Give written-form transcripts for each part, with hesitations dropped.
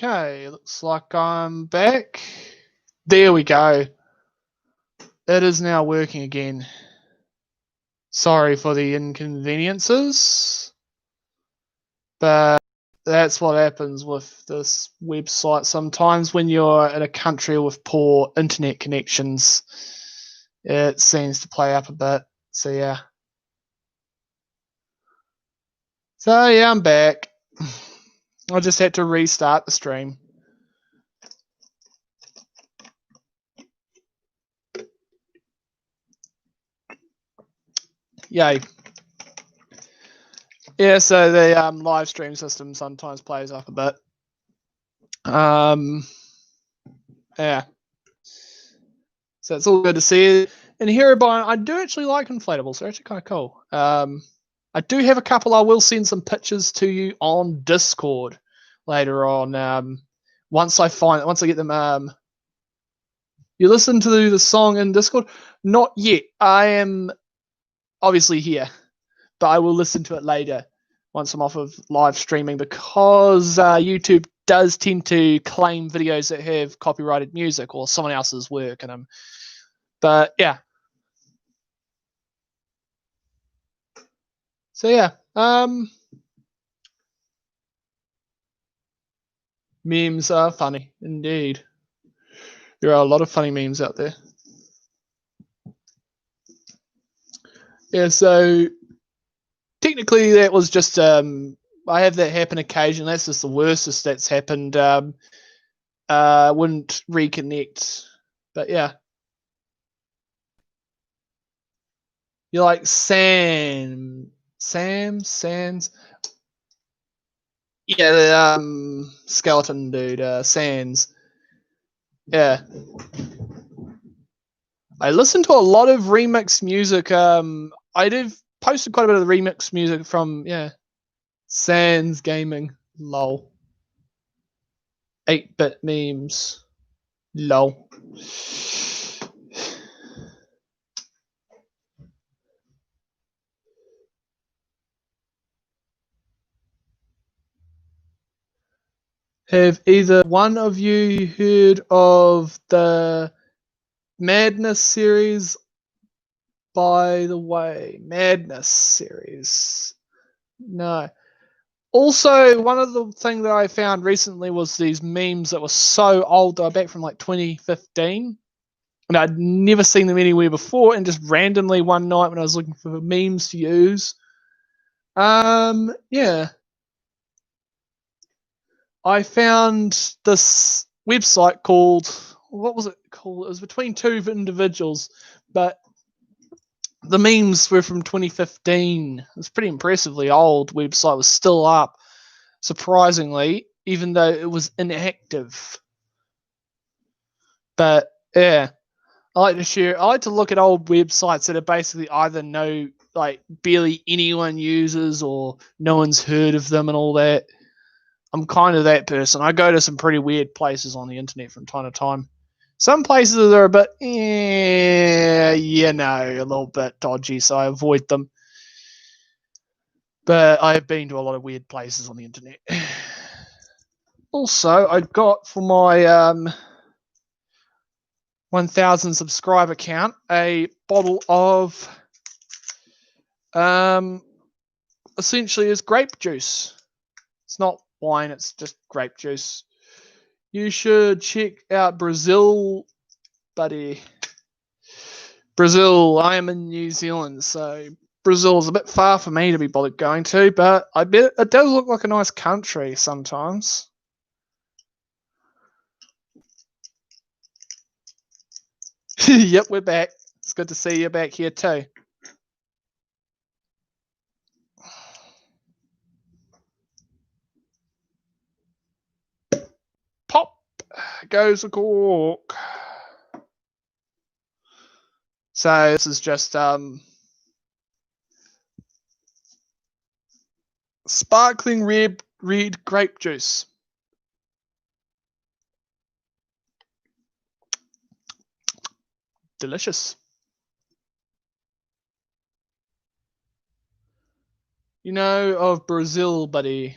Okay, looks like I'm back. There we go. It is now working again. Sorry for the inconveniences, but that's what happens with this website sometimes when you're in a country with poor internet connections. It seems to play up a bit. So yeah. I'm back. I just had to restart the stream. Yay. Yeah, so the live stream system sometimes plays up a bit. Yeah. So it's all good to see it. And here, I do actually like inflatables. They're actually kind of cool. I do have a couple. I will send some pictures to you on Discord later on. Once I get them. You listen to the song in Discord? Not yet. I am obviously here, but I will listen to it later once I'm off of live streaming because YouTube does tend to claim videos that have copyrighted music or someone else's work in them. But yeah. So yeah. Memes are funny indeed. There are a lot of funny memes out there. Yeah, so technically that was just I have that happen occasionally. That's just the worstest that's happened. Wouldn't reconnect. But yeah. You're like Sands. Yeah, the skeleton dude, Sands. Yeah. I listen to a lot of remix music. I've posted quite a bit of the remix music from Sands Gaming. Lol. 8-bit memes. Lol. Have either one of you heard of the Madness series? By the way, Madness series. No. Also, one of the things that I found recently was these memes that were so old. They were back from like 2015. And I'd never seen them anywhere before. And just randomly one night when I was looking for memes to use, yeah, I found this website called, what was it called? It was between two individuals, but the memes were from 2015. It was pretty impressively old. Website was still up, surprisingly, even though it was inactive. But yeah, I like to look at old websites that are basically either barely anyone uses or no one's heard of them and all that. I'm kind of that person. I go to some pretty weird places on the internet from time to time. Some places are a bit, a little bit dodgy, so I avoid them. But I've been to a lot of weird places on the internet. Also, I got for my 1,000 subscriber count a bottle of essentially is grape juice. It's not wine, it's just grape juice. You should check out Brazil, buddy. Brazil, I am in New Zealand, so Brazil is a bit far for me to be bothered going to, but I bet it does look like a nice country sometimes. Yep, we're back. It's good to see you back here too. Pop goes the cork. So this is just sparkling red grape juice. Delicious. You know of Brazil, buddy.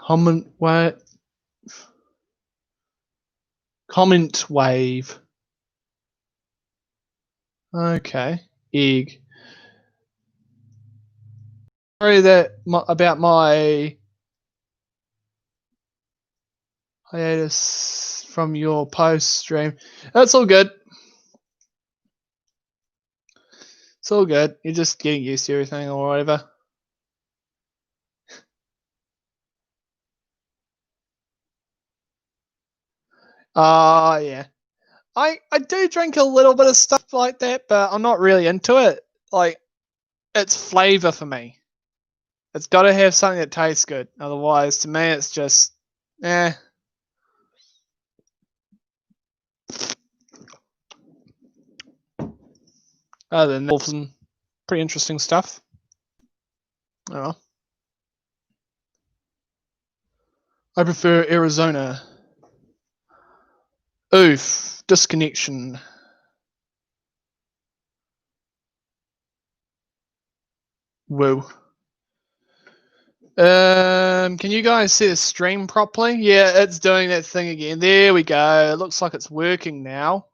Comment wave. Comment wave. Okay. Egg. Sorry about my hiatus from your post stream. That's all good. It's all good. You're just getting used to everything or whatever. Yeah. I do drink a little bit of stuff like that, but I'm not really into it. Like, it's flavor for me. It's got to have something that tastes good. Otherwise, to me, it's just, eh. Other than that, some pretty interesting stuff. Oh. I prefer Arizona. Oof. Disconnection. Whoa. Can you guys see the stream properly? Yeah, it's doing that thing again. There we go. It looks like it's working now.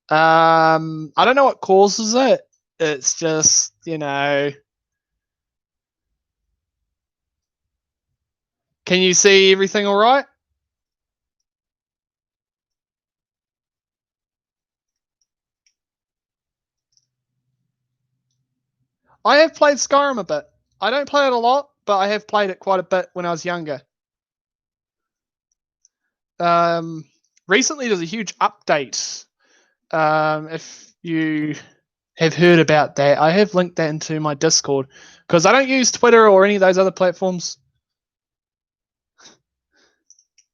I don't know what causes it. It's just, can you see everything all right? I have played Skyrim a bit. I don't play it a lot, but I have played it quite a bit when I was younger. Recently there's a huge update. If you have heard about that, I have linked that into my Discord because I don't use Twitter or any of those other platforms.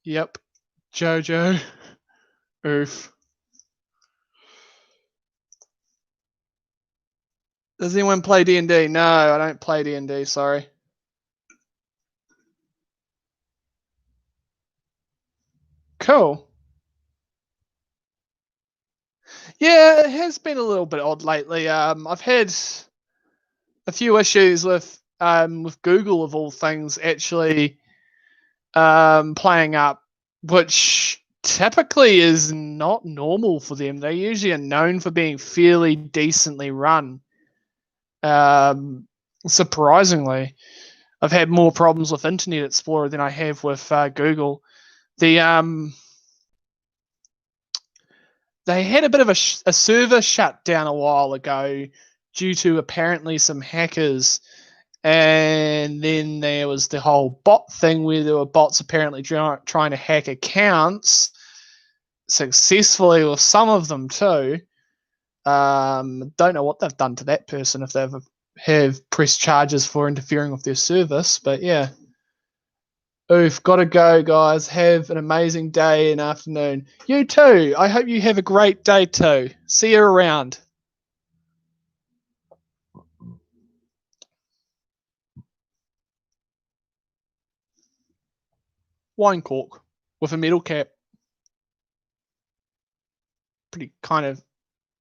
Yep. Jojo. Oof. Does anyone play D&D? No, I don't play D&D, sorry. Cool. Yeah, it has been a little bit odd lately. I've had a few issues with Google of all things actually playing up, which typically is not normal for them. They usually are known for being fairly decently run. Surprisingly, I've had more problems with Internet Explorer than I have with Google. They had a bit of a server shut down a while ago due to apparently some hackers. And then there was the whole bot thing where there were bots apparently trying to hack accounts successfully with some of them too. Don't know what they've done to that person, if they've have pressed charges for interfering with their service, but yeah. Oof, gotta go, guys. Have an amazing day and afternoon. You too. I hope you have a great day too. See you around. Wine cork with a metal cap. Pretty kind of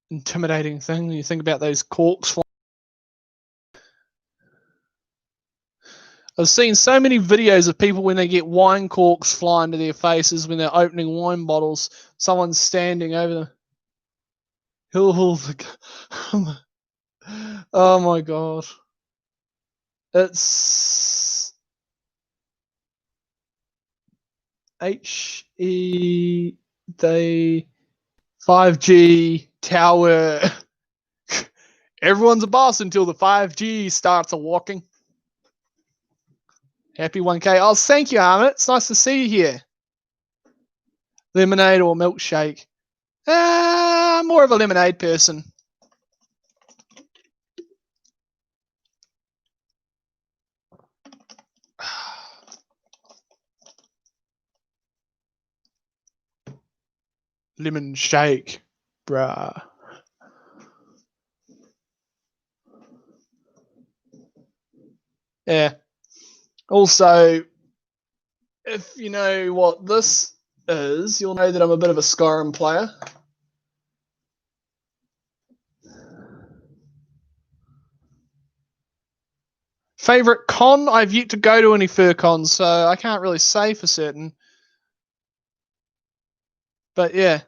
intimidating thing when you think about those corks. I've seen so many videos of people when they get wine corks flying to their faces when they're opening wine bottles. Someone's standing over them. Oh my god. It's HE they 5G tower. Everyone's a boss until the 5G starts a walking. Happy 1K. Oh, thank you, Armit. It's nice to see you here. Lemonade or milkshake? More of a lemonade person. Lemon shake, bruh. Yeah. Also, if you know what this is, you'll know that I'm a bit of a Skyrim player. Favorite con? I've yet to go to any fur cons, so I can't really say for certain. But yeah.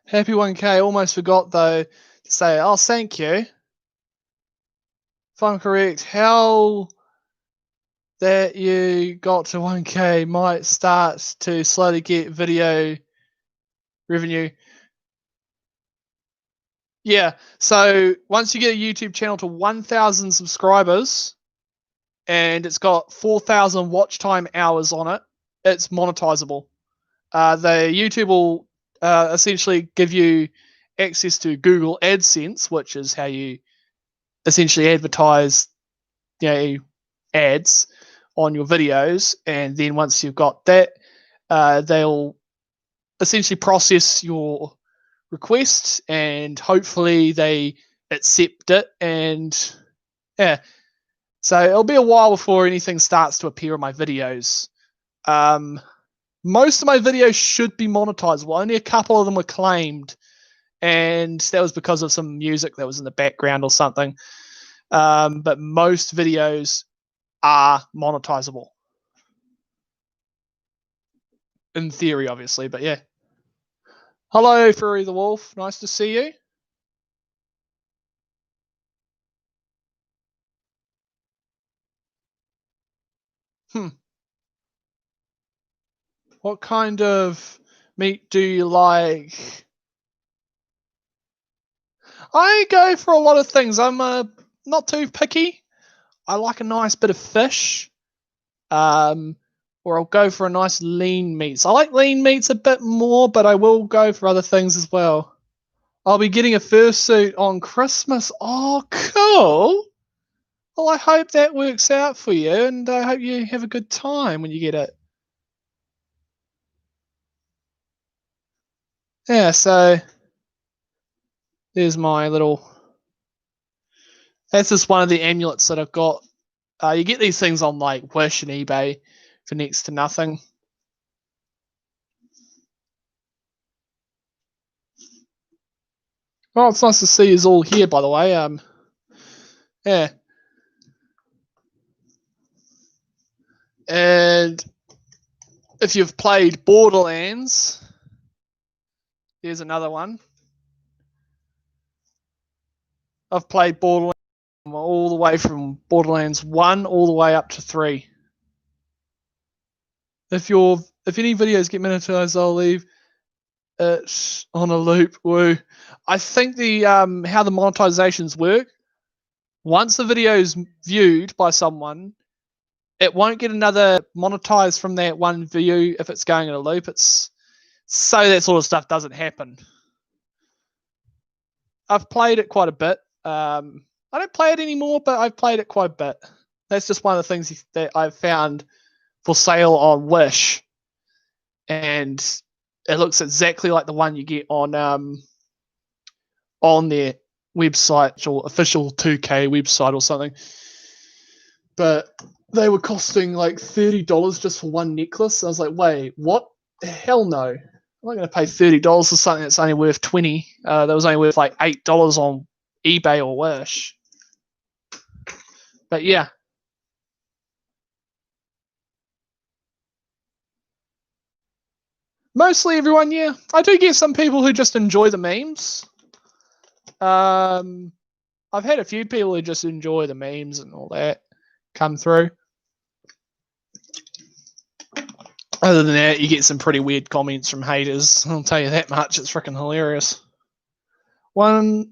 Happy 1K. Almost forgot though to say, oh, thank you. If I'm correct, how that you got to 1K might start to slowly get video revenue. Yeah, so once you get a YouTube channel to 1,000 subscribers and it's got 4,000 watch time hours on it, it's monetizable. The YouTube will essentially give you access to Google AdSense, which is how you essentially advertise, ads on your videos. And then once you've got that, they'll essentially process your request and hopefully they accept it. And yeah, so it'll be a while before anything starts to appear in my videos. Most of my videos should be monetizable. Only a couple of them were claimed, and that was because of some music that was in the background or something. But most videos are monetizable. In theory, obviously, but yeah. Hello, Furry the Wolf. Nice to see you. What kind of meat do you like? I go for a lot of things. I'm not too picky. I like a nice bit of fish. Or I'll go for a nice lean meats. I like lean meats a bit more, but I will go for other things as well. I'll be getting a fursuit on Christmas. Oh, cool. Well, I hope that works out for you, and I hope you have a good time when you get it. Yeah, so there's my little... That's just one of the amulets that I've got. You get these things on like Wish and eBay for next to nothing. Oh, it's nice to see you all here, by the way. Yeah. And if you've played Borderlands, here's another one. I've played Borderlands all the way from Borderlands 1 all the way up to 3. If any videos get monetized, I'll leave it on a loop. Woo. I think the how the monetizations work, once the video is viewed by someone, it won't get another monetized from that one view if it's going in a loop. It's so that sort of stuff doesn't happen. I've played it quite a bit. I don't play it anymore, but I've played it quite a bit. That's just one of the things that I've found for sale on Wish, and it looks exactly like the one you get on their website or official 2K website or something. But they were costing like $30 just for one necklace. I was like, wait, what? Hell no. I'm not going to pay $30 for something that's only worth $20. That was only worth like $8 on eBay or Wish. But yeah. Mostly everyone, yeah. I do get some people who just enjoy the memes. I've had a few people who just enjoy the memes and all that come through. Other than that, you get some pretty weird comments from haters. I'll tell you that much. It's freaking hilarious. The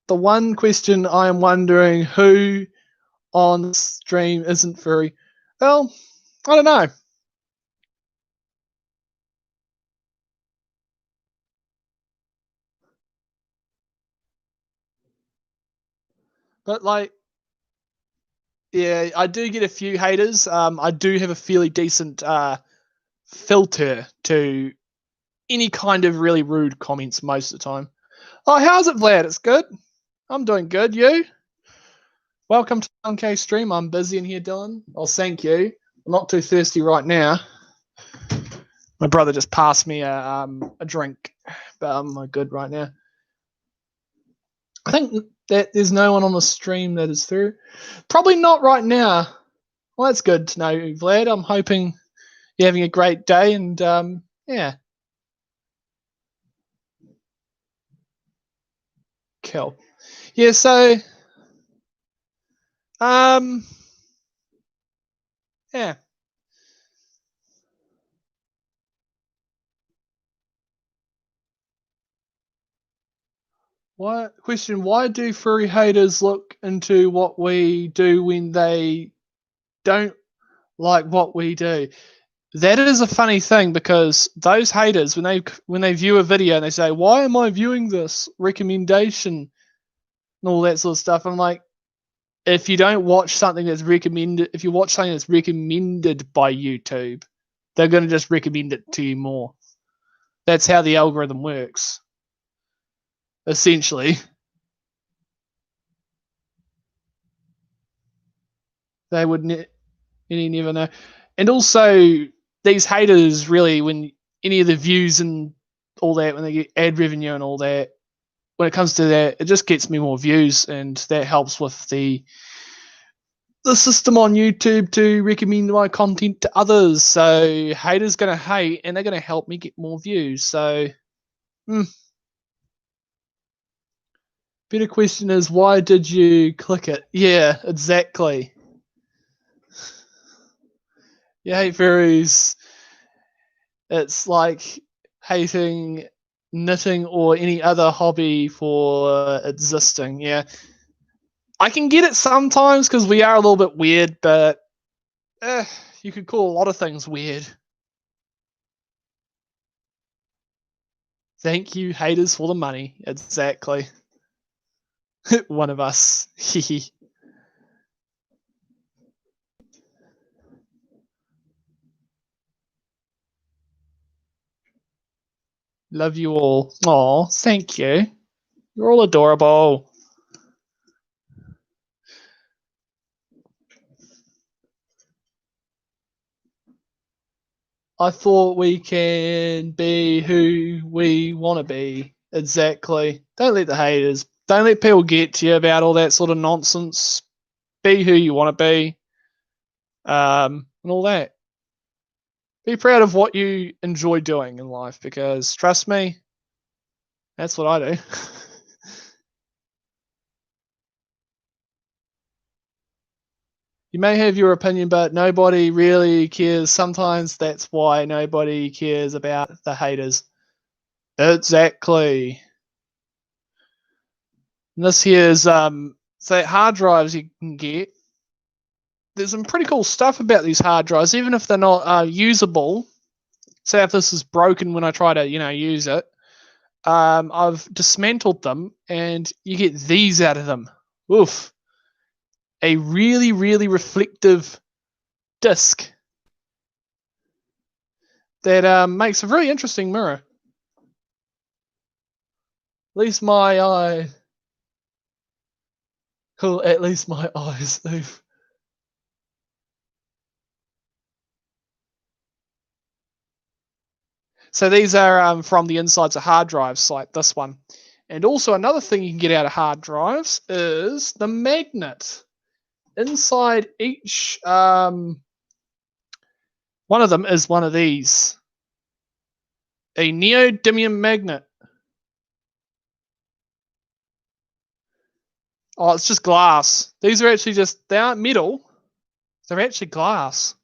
one question I am wondering, who on the stream isn't furry? Well, I don't know. But like, yeah, I do get a few haters. I do have a fairly decent filter to any kind of really rude comments most of the time. Oh, how's it, Vlad? It's good. I'm doing good. You? Welcome to 1K stream. I'm busy in here, Dylan. Oh, thank you. I'm not too thirsty right now. My brother just passed me a drink, but I'm good right now. I think That there's no one on the stream that is through. Probably not right now. Well, that's good to know, Vlad. I'm hoping you're having a great day, and yeah. Cool. Yeah, so yeah. Why do furry haters look into what we do when they don't like what we do? That is a funny thing, because those haters, when they view a video and they say, "Why am I viewing this recommendation?" and all that sort of stuff, I'm like, if you don't watch something that's recommended, if you watch something that's recommended by YouTube, they're going to just recommend it to you more. That's how the algorithm works, essentially. They would never know. And also, these haters really, when any of the views and all that, when they get ad revenue and all that, when it comes to that, it just gets me more views, and that helps with the system on YouTube to recommend my content to others. So haters gonna hate, and they're gonna help me get more views. So, better question is, why did you click it? Yeah, exactly. You hate furries. It's like hating knitting or any other hobby for existing. Yeah, I can get it sometimes because we are a little bit weird, but you could call a lot of things weird. Thank you, haters, for the money. Exactly. One of us. Love you all. Aw, thank you. You're all adorable. I thought we can be who we want to be. Exactly. Don't let the haters, don't let people get to you about all that sort of nonsense. Be who you want to be, and all that. Be proud of what you enjoy doing in life, because trust me, that's what I do. You may have your opinion, but nobody really cares. Sometimes that's why nobody cares about the haters. Exactly. And this here's so hard drives you can get. There's some pretty cool stuff about these hard drives, even if they're not usable. Say if this is broken when I try to use it, I've dismantled them, and you get these out of them. Oof. A really, really reflective disc that makes a very interesting mirror. At least my eye. Cool, at least my eyes. Oof. So these are from the insides of hard drives, like this one. And also another thing you can get out of hard drives is the magnet. Inside each one of them is one of these. A neodymium magnet. Oh, it's just glass. These are actually they aren't metal. They're actually glass.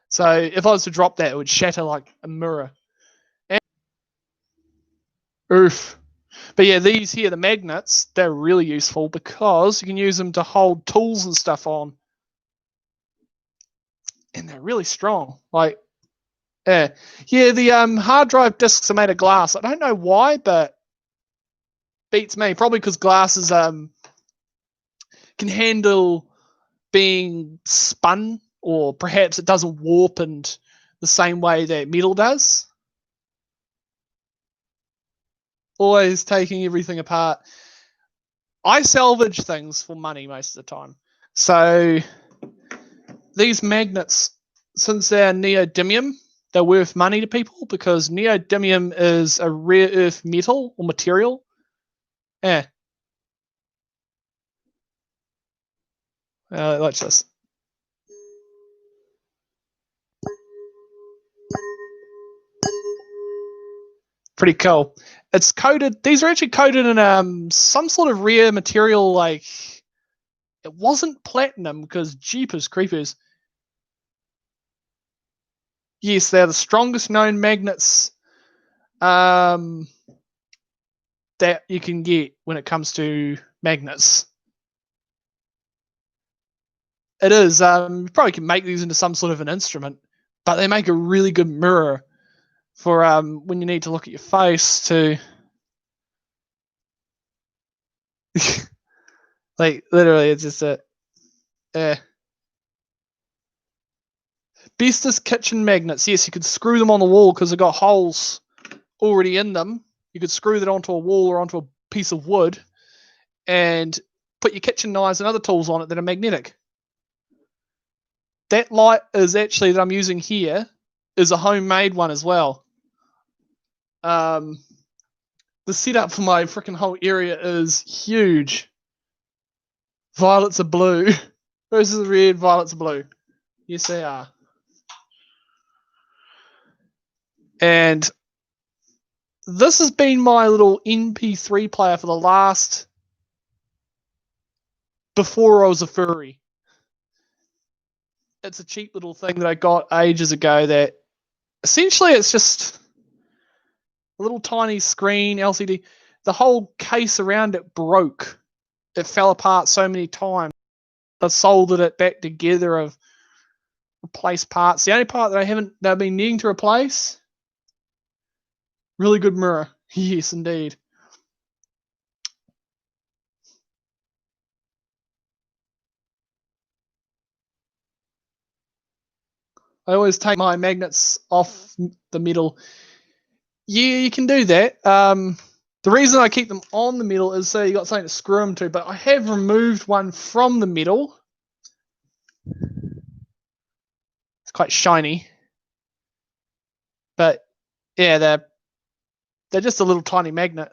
So if I was to drop that, it would shatter like a mirror. And oof. But yeah, these here, the magnets, they're really useful because you can use them to hold tools and stuff on. And they're really strong. Like, yeah. The hard drive discs are made of glass. I don't know why, but beats me. Probably because glass is can handle being spun, or perhaps it doesn't warp and the same way that metal does. Always taking everything apart. I salvage things for money most of the time. So these magnets, since they're neodymium, they're worth money to people because neodymium is a rare earth metal or material. Yeah. Watch this. Pretty cool. It's coated. These are actually coated in some sort of rare material. Like it wasn't platinum because Jeepers Creepers. Yes, they're the strongest known magnets that you can get when it comes to magnets. It is. You probably can make these into some sort of an instrument, but they make a really good mirror for when you need to look at your face to like literally it's just a Bestis kitchen magnets. Yes, you could screw them on the wall because they've got holes already in them. You could screw that onto a wall or onto a piece of wood and put your kitchen knives and other tools on it that are magnetic. That light is actually that I'm using here is a homemade one as well. The setup for my freaking whole area is huge. Violets are blue. Roses are red, violets are blue. Yes, they are. And this has been my little MP3 player for the last... before I was a furry. It's a cheap little thing that I got ages ago that essentially it's just a little tiny screen, LCD. The whole case around it broke. It fell apart so many times. I've soldered it back together. I've replaced parts. The only part that I've been needing to replace, really good mirror. Yes, indeed. I always take my magnets off the metal. Yeah, you can do that. The reason I keep them on the metal is so you got something to screw them to, but I have removed one from the metal. It's quite shiny. But yeah, they're just a little tiny magnet.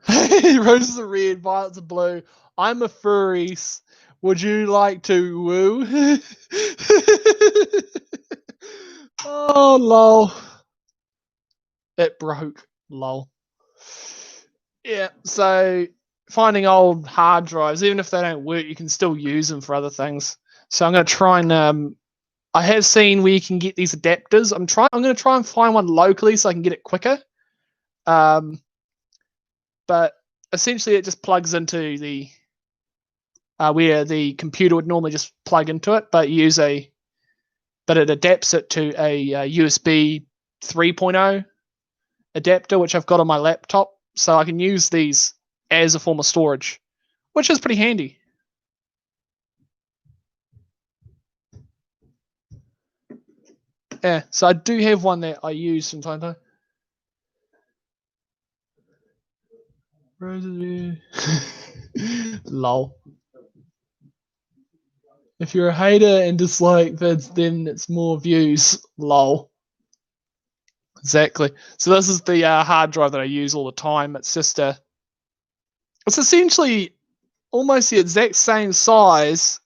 Roses are red, violets are blue. I'm a furry. Would you like to woo? Oh, lol. It broke. Lol. Yeah, so finding old hard drives, even if they don't work, you can still use them for other things. So I'm going to try and I have seen where you can get these adapters. I'm going to try and find one locally so I can get it quicker. But essentially, it just plugs into the where the computer would normally just plug into it, but it adapts it to a USB 3.0 adapter, which I've got on my laptop, so I can use these as a form of storage, which is pretty handy. Yeah, so I do have one that I use from time to time. Lol. If you're a hater and dislike vids, then it's more views. Lol. Exactly. So this is the hard drive that I use all the time. It's just it's essentially almost the exact same size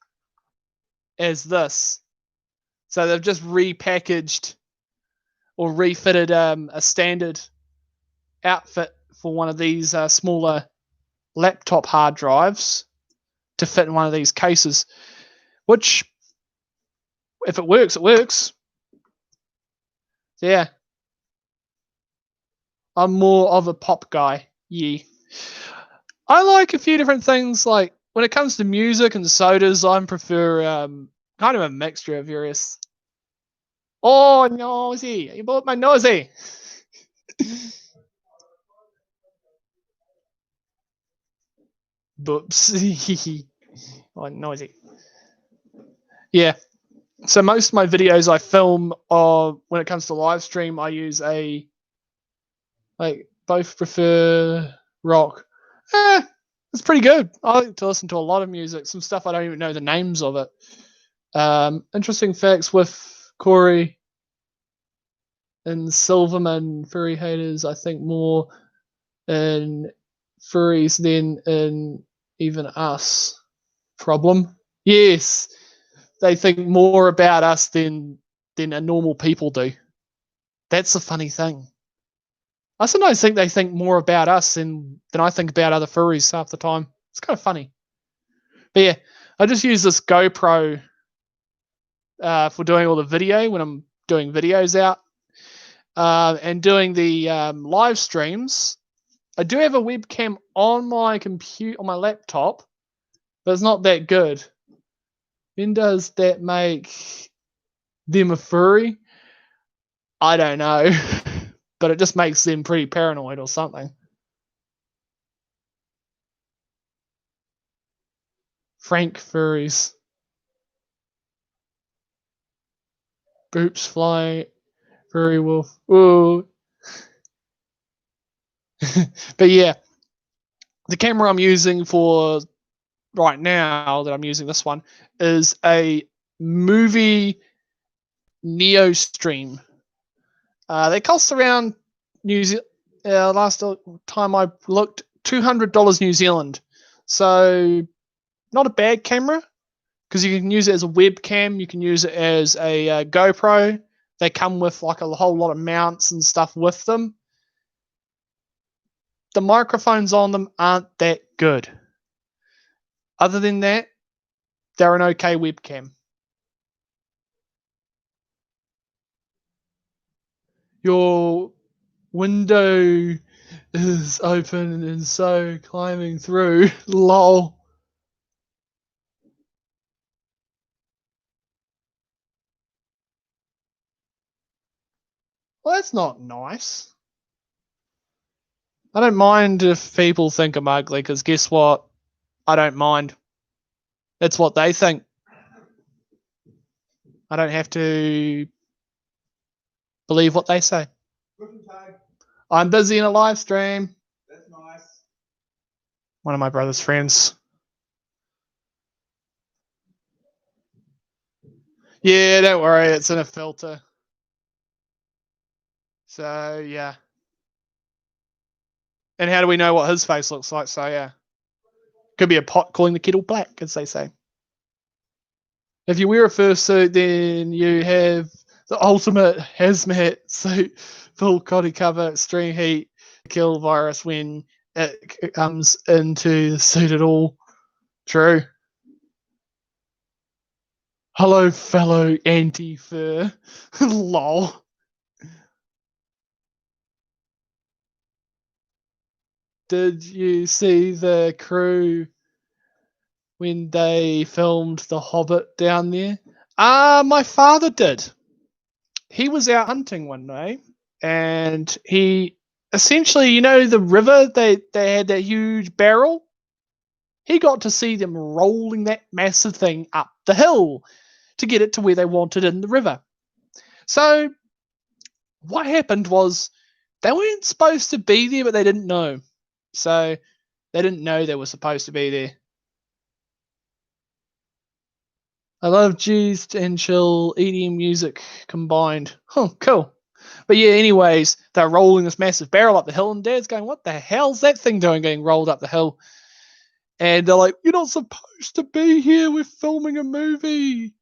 as this. So they've just repackaged or refitted a standard outfit for one of these smaller laptop hard drives to fit in one of these cases, which, if it works, it works. So yeah. I'm more of a pop guy. Yeah. I like a few different things. Like when it comes to music and sodas, I prefer kind of a mixture of various. Oh, nosy! You bought my nosy. Boops. Oh, noisy. Yeah. So most of my videos I film, when it comes to live stream, I use both prefer rock. It's pretty good. I like to listen to a lot of music. Some stuff I don't even know the names of it. Interesting facts with Corey. in Silverman furry haters, I think more in furries than in even us. Problem? Yes, they think more about us than a normal people do. That's the funny thing. I sometimes think they think more about us than I think about other furries half the time. It's kind of funny. But yeah, I just use this GoPro for doing all the video when I'm doing videos out and doing the live streams. I do have a webcam on my computer, on my laptop, but it's not that good. When does that make them a furry? I don't know, but it just makes them pretty paranoid or something. Frank furries. Boops fly, furry wolf. Ooh. But yeah, the camera I'm using for right now, that I'm using this one, is a movie Neo Stream. They cost around last time I looked, $200 New Zealand. So not a bad camera, because you can use it as a webcam. You can use it as a GoPro. They come with like a whole lot of mounts and stuff with them. The microphones on them aren't that good. Other than that, they're an okay webcam. Your window is open and so climbing through. Lol. Well, that's not nice. I don't mind if people think I'm ugly, because guess what? I don't mind. It's what they think. I don't have to believe what they say. I'm busy in a live stream. That's nice. One of my brother's friends. Yeah, don't worry. It's in a filter. So, yeah. And how do we know what his face looks like? So, yeah. Could be a pot calling the kettle black, as they say. If you wear a fursuit, then you have the ultimate hazmat suit, full body cover, extreme heat, kill virus when it comes into the suit at all. True. Hello, fellow anti-fur. Lol. Did you see the crew when they filmed The Hobbit down there? My father did. He was out hunting one day, and he essentially, the river, they had that huge barrel. He got to see them rolling that massive thing up the hill to get it to where they wanted in the river. So what happened was they weren't supposed to be there, but they didn't know. So they didn't know they were supposed to be there. I love G's and chill EDM music combined. Oh, cool. But yeah, anyways, they're rolling this massive barrel up the hill, and Dad's going, "What the hell's that thing doing getting rolled up the hill?" And they're like, "You're not supposed to be here. We're filming a movie."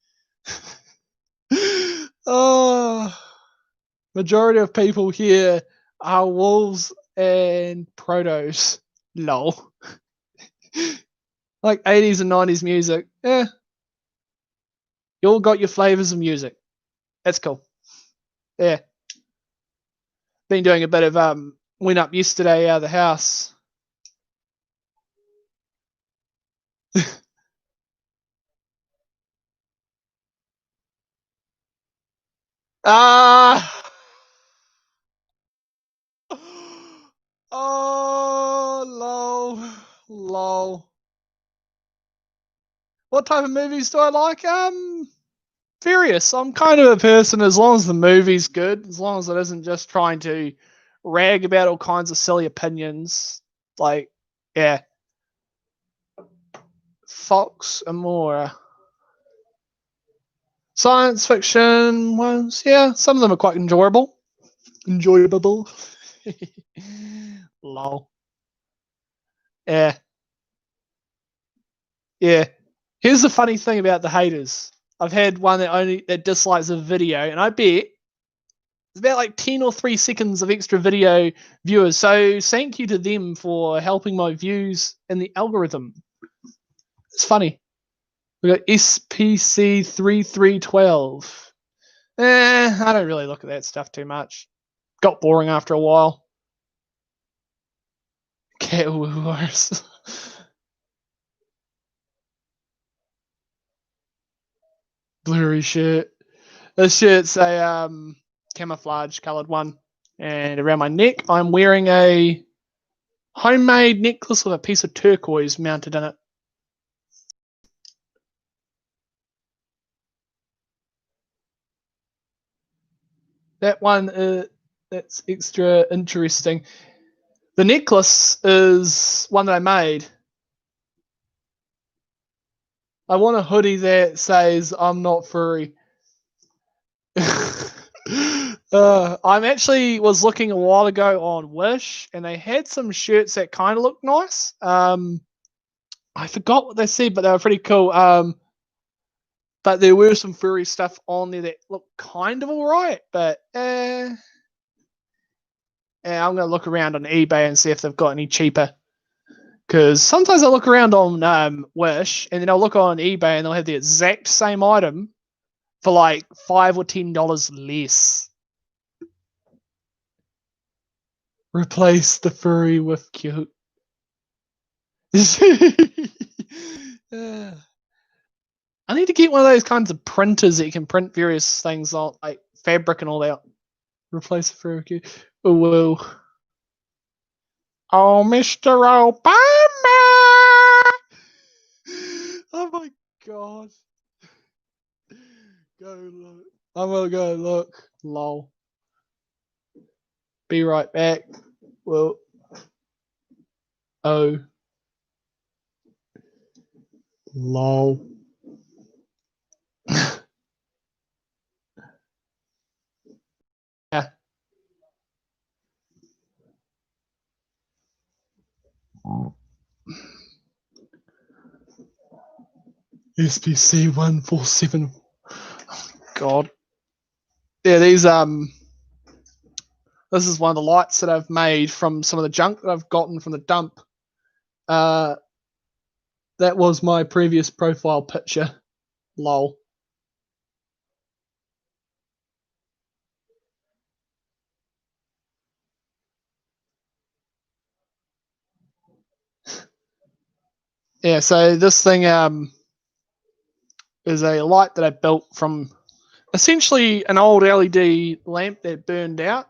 Oh, majority of people here are wolves and protos. Lol. Like 80s and 90s music. Yeah. You all got your flavors of music. That's cool. Yeah. Been doing a bit of went up yesterday out of the house. Ah. Oh, lol. Lol. What type of movies do I like? Various. I'm kind of a person, as long as the movie's good, as long as it isn't just trying to rag about all kinds of silly opinions. Like, yeah. Fox and more. Science fiction ones, yeah, some of them are quite enjoyable. Enjoyable. Lol. Yeah. Yeah. Here's the funny thing about the haters. I've had one that dislikes a video, and I bet it's about like 10 or 3 seconds of extra video viewers. So thank you to them for helping my views in the algorithm. It's funny. We got SPC3312. I don't really look at that stuff too much. Got boring after a while. Cat Wars. Blurry shirt. This shirt's a camouflage coloured one. And around my neck, I'm wearing a homemade necklace with a piece of turquoise mounted in it. That one, that's extra interesting. The necklace is one that I made. I want a hoodie that says I'm not furry. I'm actually was looking a while ago on Wish, and they had some shirts that kind of looked nice. I forgot what they said, but they were pretty cool. But there were some furry stuff on there that looked kind of alright. But yeah, I'm gonna look around on eBay and see if they've got any cheaper. Because sometimes I look around on Wish, and then I'll look on eBay, and they'll have the exact same item for like $5 or $10 less. Replace the furry with cute. I need to get one of those kinds of printers that you can print various things on, like fabric and all that. Replace the furry with cute. Oh, whoa. Oh, Mr. Obama! Oh my god. Go look. I'm gonna go look. Lol. Be right back. Well. Oh. Lol. Yeah. SPC 147. Oh, god. Yeah, these this is one of the lights that I've made from some of the junk that I've gotten from the dump. That was my previous profile picture. Lol. Yeah, so this thing is a light that I built from essentially an old LED lamp that burned out.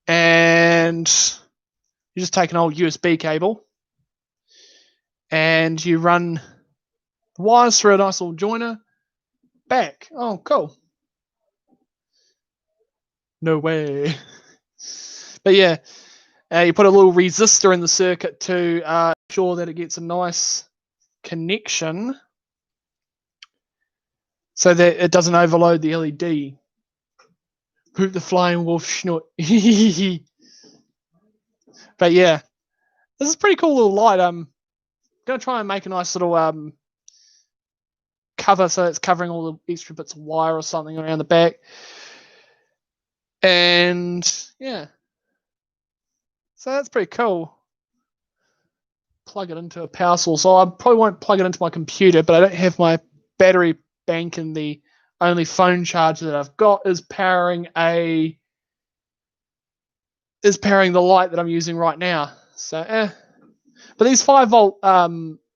And you just take an old USB cable and you run the wires through a nice little joiner back. Oh, cool. No way. But yeah, you put a little resistor in the circuit to ensure that it gets a nice connection so that it doesn't overload the LED. Poop the flying wolf schnut. But yeah, this is a pretty cool little light. I'm gonna try and make a nice little cover so it's covering all the extra bits of wire or something around the back. And yeah, so that's pretty cool. Plug it into a power source. So I probably won't plug it into my computer, but I don't have my battery bank, and the only phone charger that I've got is powering the light that I'm using right now. So but these 5-volt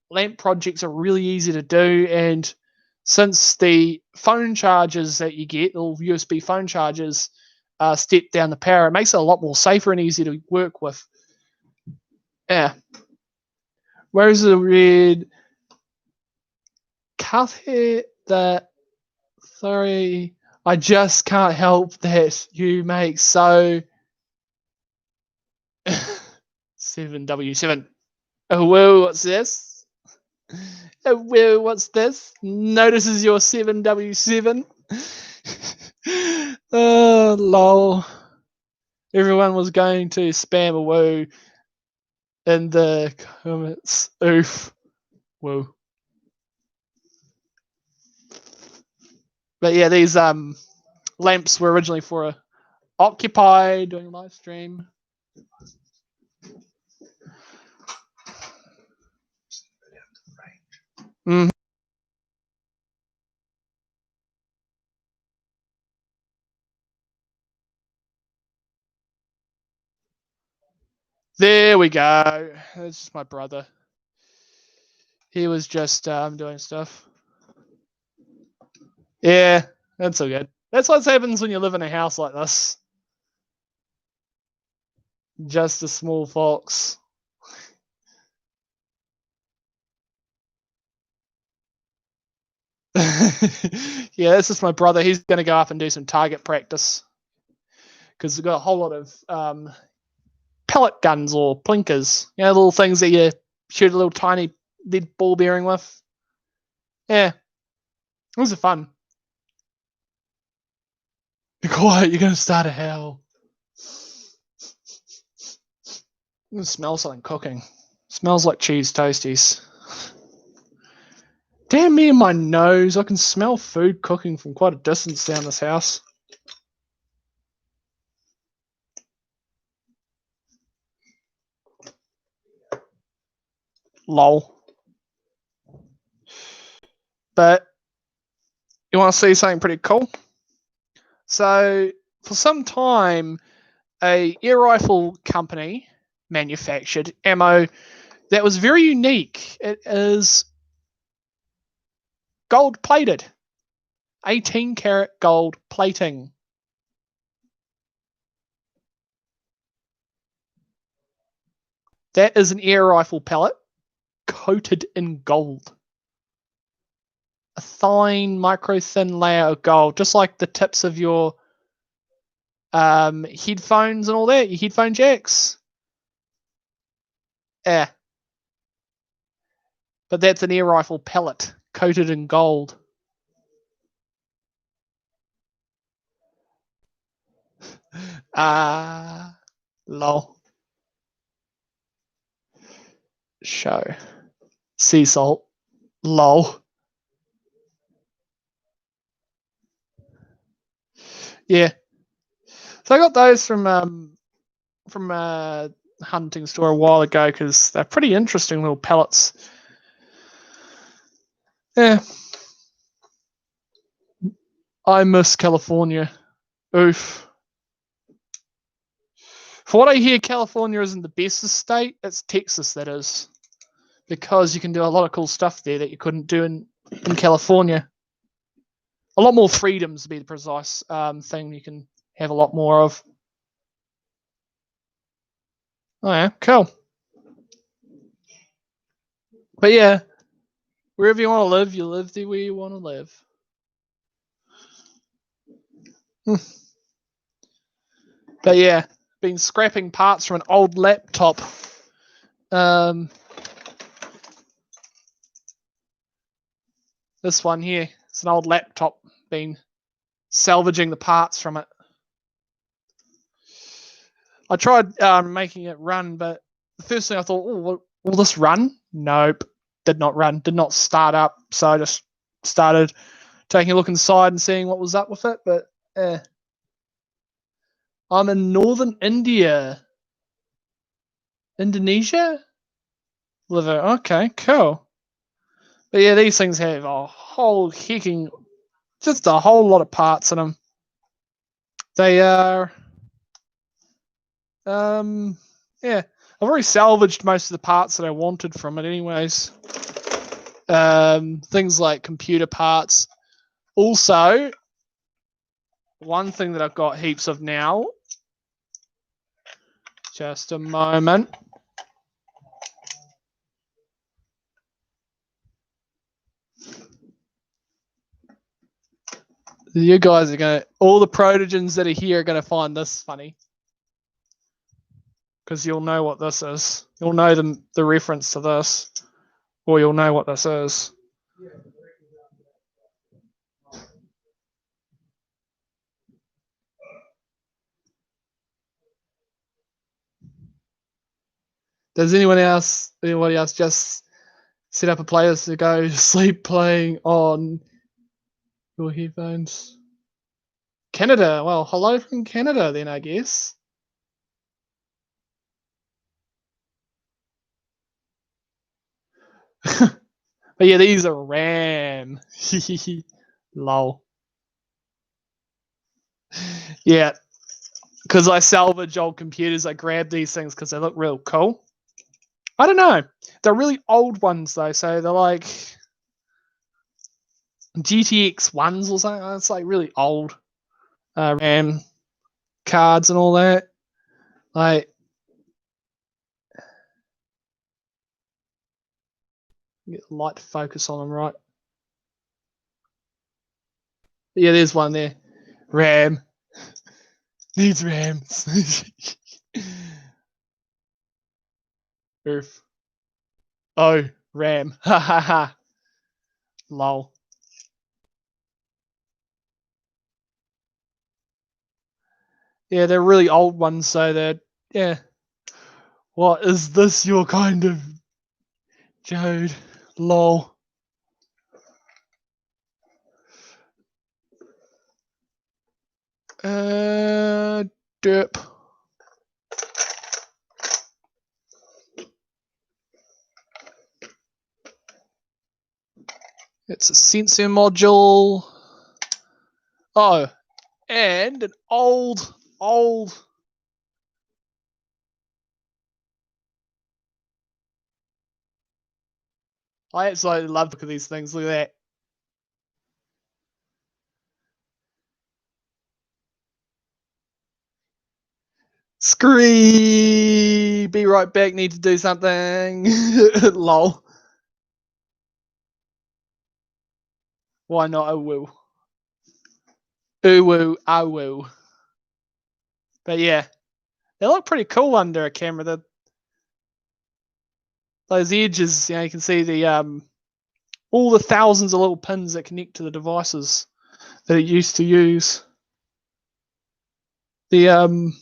lamp projects are really easy to do, and since the phone chargers that you get, or USB phone chargers, step down the power, it makes it a lot more safer and easier to work with. Yeah. Where's the red cut here? That sorry, I just can't help that you make so 7W7. Oh whoa, what's this? Oh whoa, what's this? Notices your 7W7. Oh lol. Everyone was going to spam a woo in the comments. Oof. Woo. But yeah, these lamps were originally for a Occupy doing a live stream. Mm. There we go. That's my brother. He was just doing stuff. Yeah, that's all good. That's what happens when you live in a house like this. Just a small fox. Yeah, this is my brother. He's going to go up and do some target practice because we've got a whole lot of pellet guns or plinkers. You know, little things that you shoot a little tiny lead ball bearing with. Yeah, those are fun. Be quiet, you're going to start a howl. I can smell something cooking. Smells like cheese toasties. Damn me and my nose. I can smell food cooking from quite a distance down this house. Lol. But you want to see something pretty cool? So for some time, a air rifle company manufactured ammo that was very unique. It is gold plated, 18 karat gold plating. That is an air rifle pellet coated in gold. A fine, micro thin layer of gold, just like the tips of your headphones and all that, your headphone jacks. Yeah. But that's an air rifle pellet coated in gold. Lol. Show. Sea salt. Lol. Yeah. So I got those from a hunting store a while ago because they're pretty interesting little pellets. Yeah. I miss California. Oof. For what I hear, California isn't the best state. It's Texas that is, because you can do a lot of cool stuff there that you couldn't do in California. A lot more freedoms, to be the precise thing. You can have a lot more of. Oh yeah, cool. But yeah, wherever you want to live, you live there where you want to live. But yeah, been scrapping parts from an old laptop. This one here, it's an old laptop. Been salvaging the parts from it. I tried making it run, but the first thing I thought, oh, will this run? Nope, did not run, did not start up. So I just started taking a look inside and seeing what was up with it. But I'm in northern India. Indonesia? Liver. Okay, cool. But yeah, these things have a whole hecking, just a whole lot of parts in them. They are, yeah, I've already salvaged most of the parts that I wanted from it, anyways. Things like computer parts. Also, one thing that I've got heaps of now. Just a moment. You guys are gonna, all the protogens that are here are gonna find this funny, because you'll know what this is. You'll know the reference to this, or you'll know what this is. Does anybody else just set up a playlist to go to sleep playing on your headphones? Canada. Well, hello from Canada then, I guess. But yeah, these are RAM. Lol. Yeah, because I salvage old computers, I grab these things because they look real cool. I don't know. They're really old ones though, so they're like GTX ones or something. It's like really old RAM cards and all that. Like, get the light to focus on them right. Yeah, there's one there. RAM. Needs RAMs. Oof. Oh, RAM. Ha ha ha. Lol. Yeah, they're really old ones, so they're, yeah. What is this your kind of Jode? Lol. Derp. It's a sensor module. Oh, and an old. I absolutely love look at these things. Look at that. Scree. Be right back. Need to do something. Lol. Why not? Oh, woo. Ooh, woo. Oh, woo. But yeah, they look pretty cool under a camera. Those edges, you can see the all the thousands of little pins that connect to the devices that it used to use. The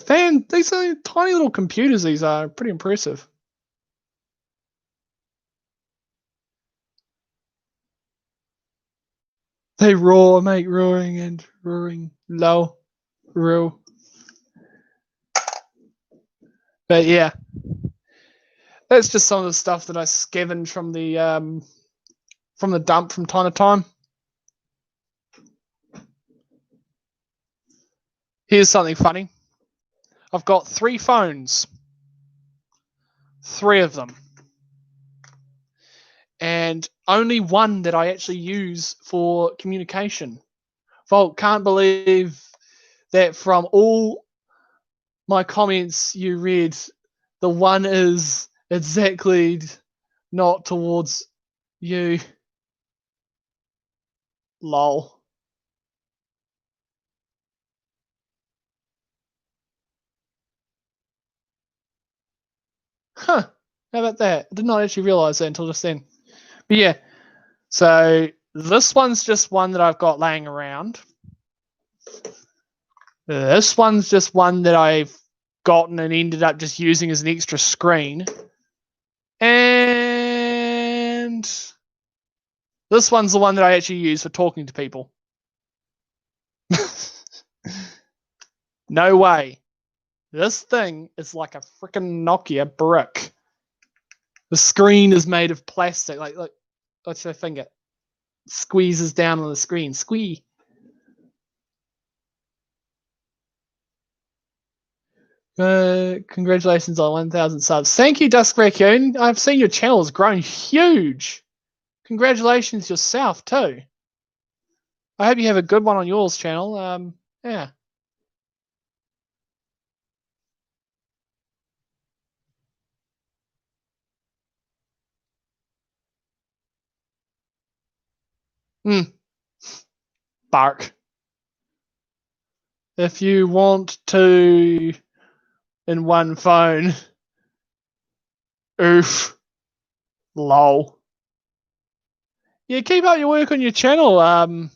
fan, these are tiny little computers. These are pretty impressive. They roar, make roaring and roaring low, real. But yeah, that's just some of the stuff that I scavenge from the dump from time to time. Here's something funny. I've got 3 phones, 3 of them, and only one that I actually use for communication. Volt, can't believe that from all my comments you read, the one is exactly not towards you. Lol. Huh. How about that? I did not actually realize that until just then. But yeah, so this one's just one that I've got laying around. This one's just one that I've gotten and ended up just using as an extra screen. And this one's the one that I actually use for talking to people. No way. This thing is like a freaking Nokia brick. The screen is made of plastic. Like, what's your finger? Squeezes down on the screen. Squee. Congratulations on 1,000 subs. Thank you, Dusk Raccoon. I've seen your channel has grown huge. Congratulations yourself too. I hope you have a good one on yours channel. Yeah. Bark. If you want to in one phone. Oof. Lol. Yeah, keep up your work on your channel.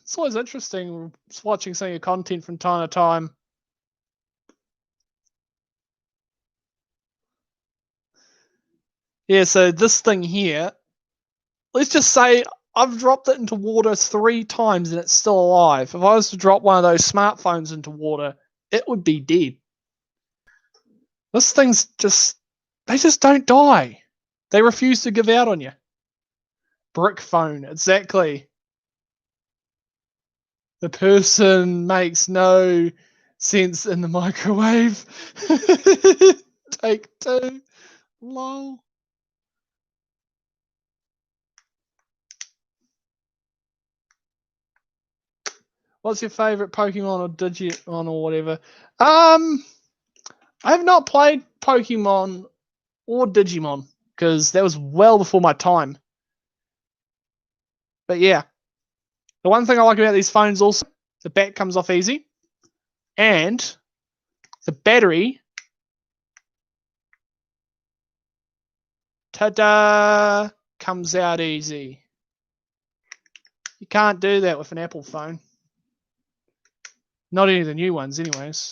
It's always interesting watching some of your content from time to time. Yeah, so this thing here, let's just say I've dropped it into water 3 times and it's still alive. If I was to drop one of those smartphones into water, it would be dead. This thing's just, they just don't die. They refuse to give out on you. Brick phone, exactly. The person makes no sense in the microwave. Take 2. Lol. What's your favorite Pokemon or Digimon or whatever? I have not played Pokemon or Digimon because that was well before my time. But yeah, the one thing I like about these phones also, the back comes off easy, and the battery, ta-da, comes out easy. You can't do that with an Apple phone. Not any of the new ones, anyways.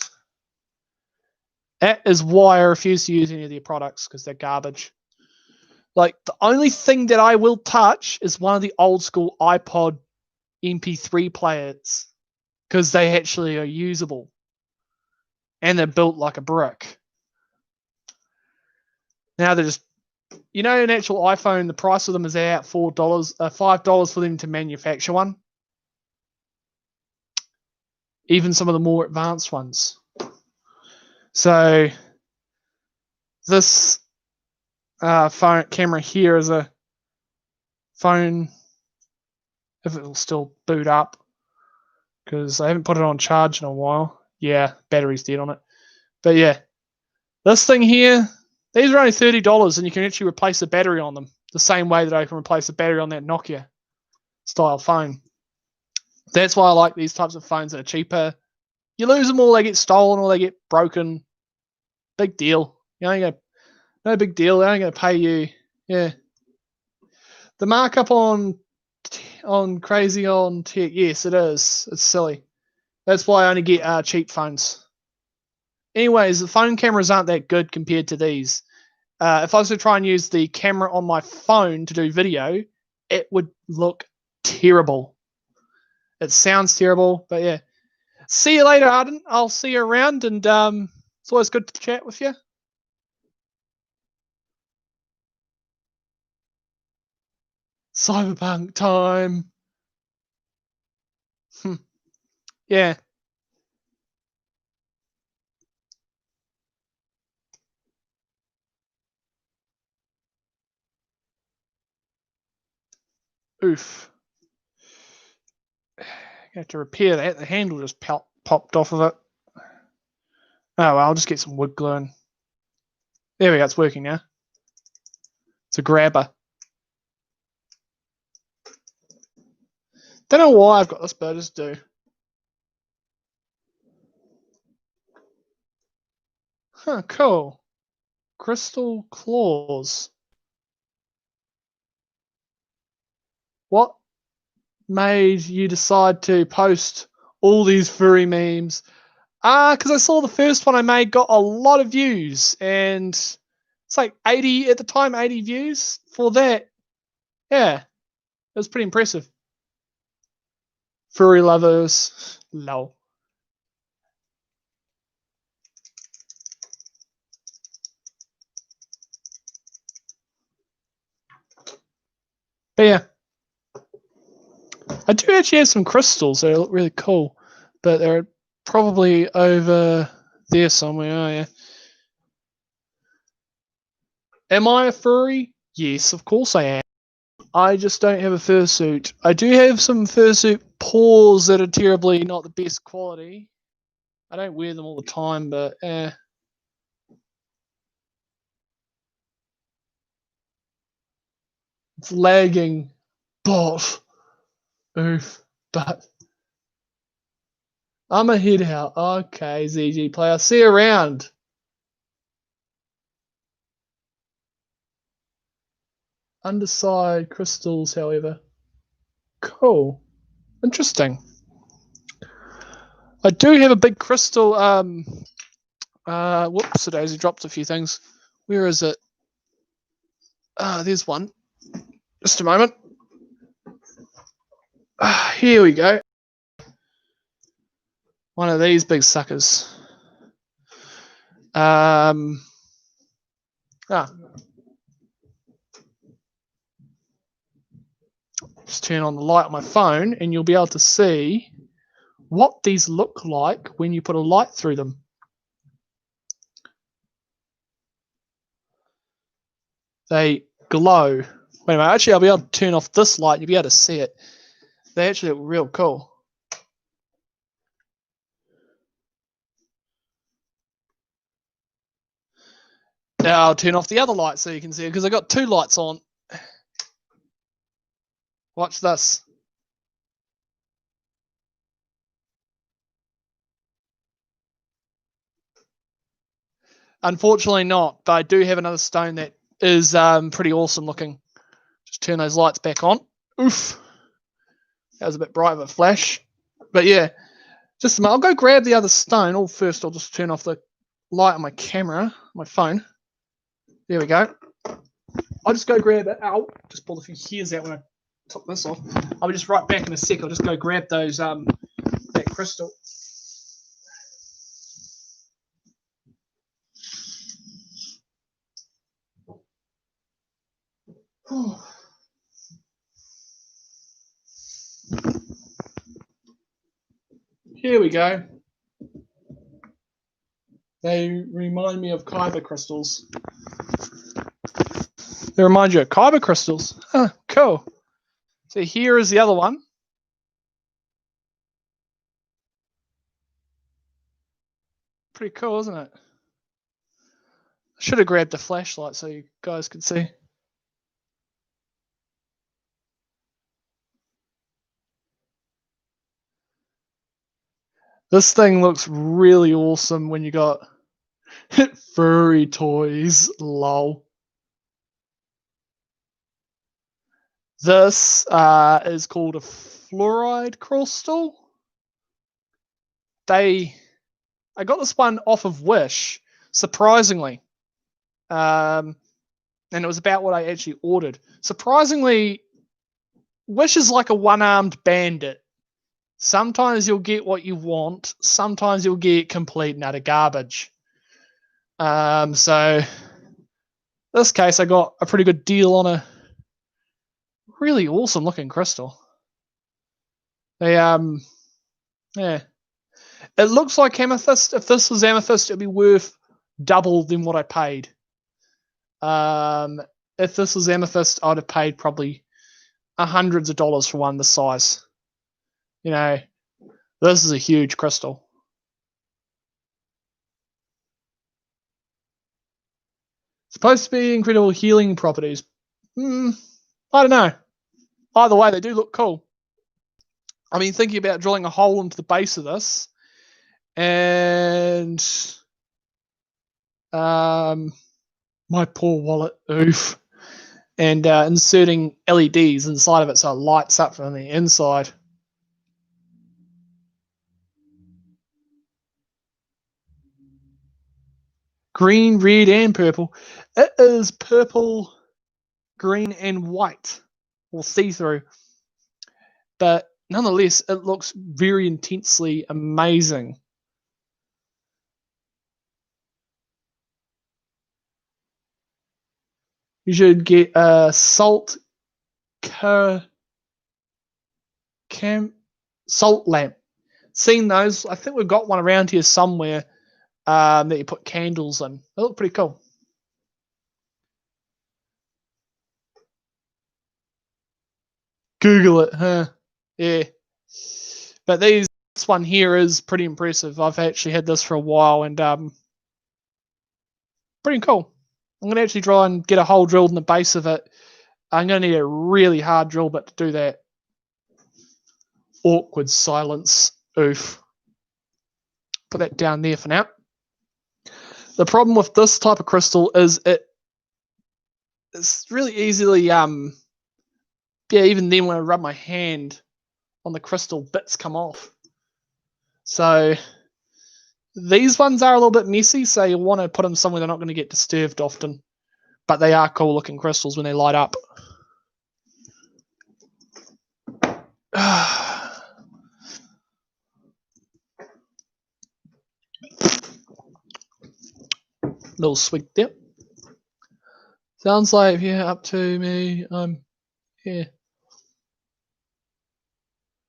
That is why I refuse to use any of their products because they're garbage. Like, the only thing that I will touch is one of the old school iPod MP3 players because they actually are usable and they're built like a brick. Now they're just, an actual iPhone, the price of them is at $4, $5 for them to manufacture one. Even some of the more advanced ones. So this phone camera here is a phone, if it will still boot up, because I haven't put it on charge in a while. Yeah, battery's dead on it. But yeah, this thing here, these are only $30 and you can actually replace the battery on them the same way that I can replace the battery on that Nokia style phone. That's why I like these types of phones that are cheaper. You lose them all, they get stolen or they get broken. Big deal. No big deal. They ain't gonna pay you. Yeah. The markup on crazy on tech, yes, it is. It's silly. That's why I only get cheap phones. Anyways, the phone cameras aren't that good compared to these. If I was to try and use the camera on my phone to do video, it would look terrible. It sounds terrible, but yeah. See you later, Arden. I'll see you around, and it's always good to chat with you. Cyberpunk time. Yeah. Oof. I have to repair that. The handle just popped off of it. Oh well, I'll just get some wood glue. There we go. It's working now. It's a grabber. Don't know why I've got this, but I just do. Huh, cool. Crystal claws. What made you decide to post all these furry memes? Because I saw the first one I made got a lot of views, and it's like 80 at the time, 80 views for that. Yeah, it was pretty impressive. Furry lovers, lol. But yeah, I do actually have some crystals that look really cool, but they're probably over there somewhere. Oh yeah. Am I a furry? Yes, of course I am. I just don't have a fursuit. I do have some fursuit paws that are terribly not the best quality. I don't wear them all the time, but it's lagging. Bot. Oof. But I'm a head out. Okay, ZG player. See you around. Underside crystals, however. Cool. Interesting. I do have a big crystal. Whoops, Daisy dropped a few things. Where is it? There's one. Just a moment. Here we go. One of these big suckers. Just turn on the light on my phone and you'll be able to see what these look like when you put a light through them. They glow. Wait a minute, actually I'll be able to turn off this light and you'll be able to see it. They actually look real cool. Now I'll turn off the other light so you can see it because I got two lights on. Watch this. Unfortunately not, but I do have another stone that is pretty awesome looking. Just turn those lights back on. Oof. That was a bit bright of a flash. But yeah, just a minute. I'll go grab the other stone. Oh, first I'll just turn off the light on my camera, my phone. There we go. I'll just go grab it out. Just pulled a few hairs out when I took this off. I'll be just right back in a sec. I'll just go grab those that crystal. Here we go. They remind me of kyber crystals. They remind you of kyber crystals. Huh, cool. So here is the other one. Pretty cool, isn't it? I should have grabbed a flashlight so you guys could see. This thing looks really awesome when you got furry toys, lol. This is called a fluoride crystal. I got this one off of Wish, surprisingly. And it was about what I actually ordered. Surprisingly, Wish is like a one-armed bandit. Sometimes you'll get what you want. Sometimes you'll get complete and utter garbage. So this case, I got a pretty good deal on a really awesome looking crystal. They yeah. It looks like amethyst. If this was amethyst, it'd be worth double than what I paid. If this was amethyst, I'd have paid probably hundreds of dollars for one this size. You know, this is a huge crystal. Supposed to be incredible healing properties. I don't know. Either way, they do look cool. I mean, thinking about drilling a hole into the base of this and my poor wallet, oof, and inserting LEDs inside of it so it lights up from the inside. Green, red, and purple. It is purple, green, and white, or see-through. But nonetheless, it looks very intensely amazing. You should get a salt salt lamp. Seen those? I think we've got one around here somewhere that you put candles in. They look pretty cool. Google it, huh? Yeah. But this one here is pretty impressive. I've actually had this for a while and pretty cool. I'm going to actually try and get a hole drilled in the base of it. I'm going to need a really hard drill bit to do that. Awkward silence. Oof. Put that down there for now. The problem with this type of crystal is it's really easily, even then when I rub my hand on the crystal, bits come off. So these ones are a little bit messy, so you want to put them somewhere they're not going to get disturbed often. but they are cool looking crystals when they light up. Little sweet dip. Sounds like if you're up to me, I'm here.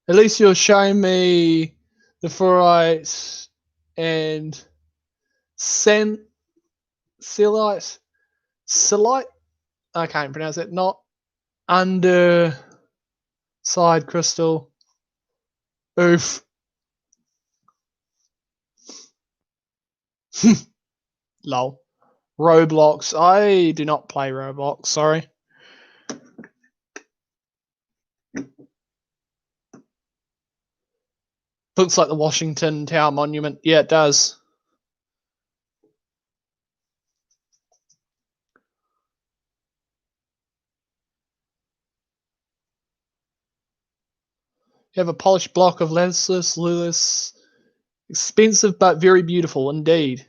At least you're showing me the fluorite and silite. I can't pronounce it. Not under side crystal. Oof. Lol. Roblox. I do not play Roblox, sorry. Looks like the Washington Tower Monument. Yeah, it does. You have a polished block of Lazarus Lewis. Expensive but very beautiful indeed.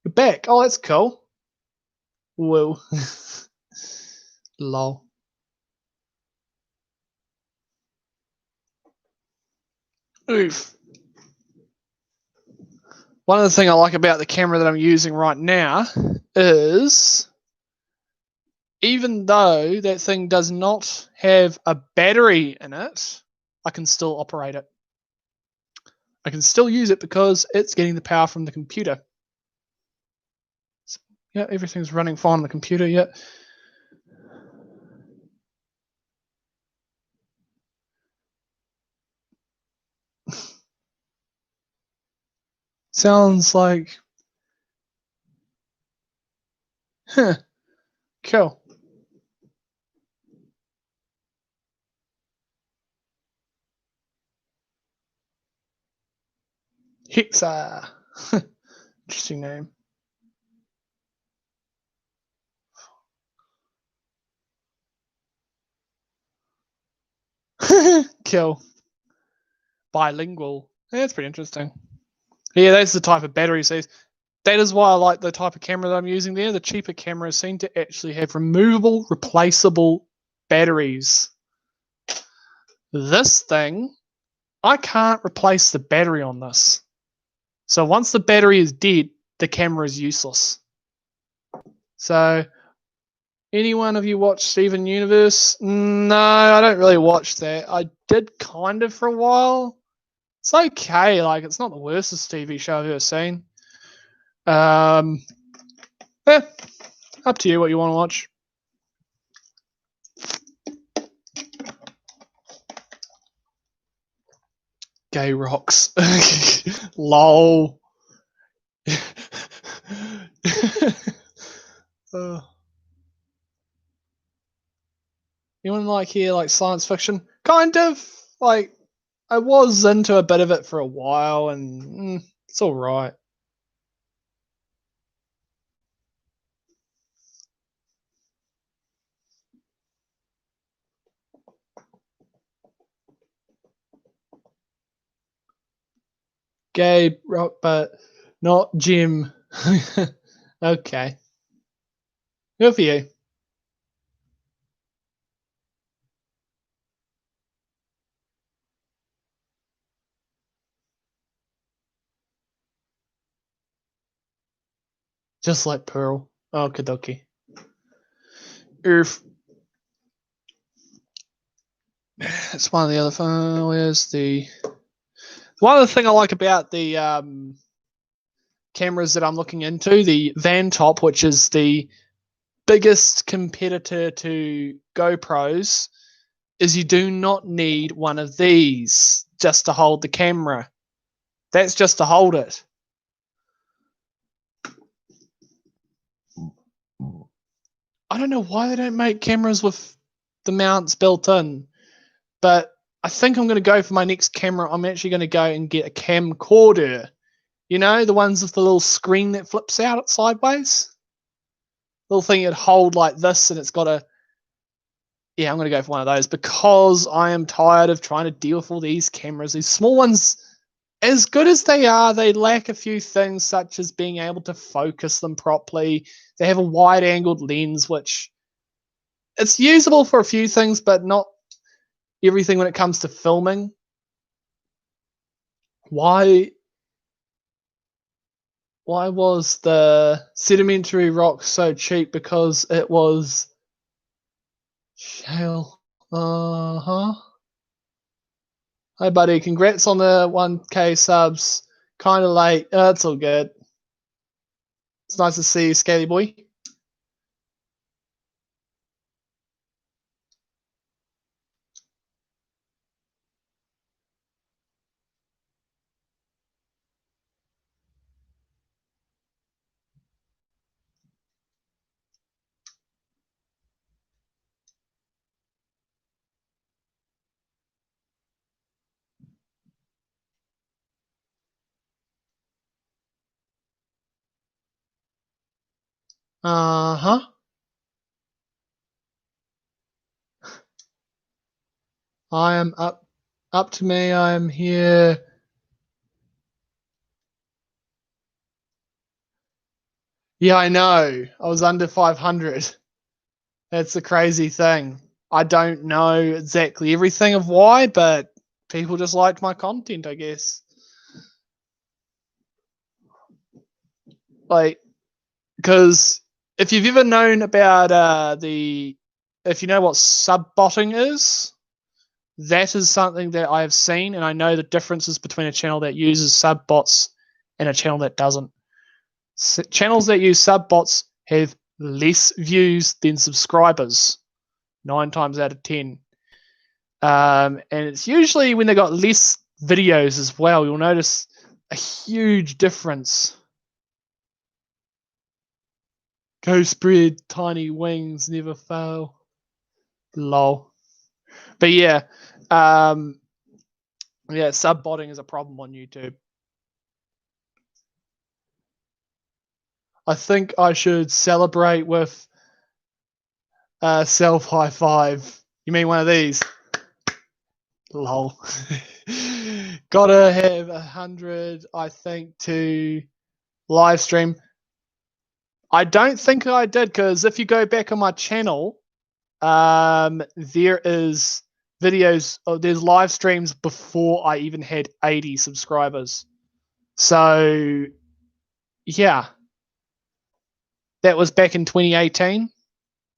You're back. Oh, that's cool. Whoa. Lol. Oof. One of the things I like about the camera that I'm using right now is, even though that thing does not have a battery in it, I can still operate it. I can still use it because it's getting the power from the computer. So, yeah, everything's running fine on the computer yet. Sounds like, cool. Hexa. Interesting name. Cool. Bilingual. Yeah, that's pretty interesting. Yeah, that's the type of batteries these. That is why I like the type of camera that I'm using there. The cheaper cameras seem to actually have removable, replaceable batteries. This thing, I can't replace the battery on this. So once the battery is dead, the camera is useless. So, any one of you watch Steven Universe? No, I don't really watch that. I did kind of for a while. It's okay. Like, it's not the worstest TV show I've ever seen. Yeah, up to you what you want to watch. Gay rocks. Lol. You want to like hear like science fiction? Kind of. Like, I was into a bit of it for a while, and it's all right. Gay rock, but not Jim. Okay. Good for you. Just like Pearl. Okie dokie. Earth. It's one of the other. Where's the one other thing I like about the cameras that I'm looking into, the Vantop, which is the biggest competitor to GoPros, is you do not need one of these just to hold the camera. That's just to hold it. I don't know why they don't make cameras with the mounts built in, but I think I'm going to go for my next camera. I'm actually going to go and get a camcorder. You know, the ones with the little screen that flips out sideways? Little thing you'd hold like this, and it's got a... Yeah, I'm going to go for one of those because I am tired of trying to deal with all these cameras. These small ones, as good as they are, they lack a few things such as being able to focus them properly. They have a wide-angled lens, which it's usable for a few things, but not everything when it comes to filming. Why was the sedimentary rock so cheap? Because it was shale. Uh-huh. Hi, buddy. Congrats on the 1K subs. Kind of late. It's all good. It's nice to see you, Scaly Boy. Uh-huh. I am up to me. I am here. Yeah, I know. I was under 500. That's the crazy thing. I don't know exactly everything of why, but people just liked my content, I guess. Like, because if you've ever known about if you know what subbotting is, that is something that I have seen, and I know the differences between a channel that uses subbots and a channel that doesn't. Channels that use subbots have less views than subscribers, 9 times out of 10. And it's usually when they got less videos as well. You'll notice a huge difference. Go spread, tiny wings never fail. Lol. But yeah, subbotting is a problem on YouTube. I think I should celebrate with self high five. You mean one of these? Lol. Gotta have 100, I think, to live stream. I don't think I did, because if you go back on my channel, there is videos, there's live streams before I even had 80 subscribers. So, yeah, that was back in 2018.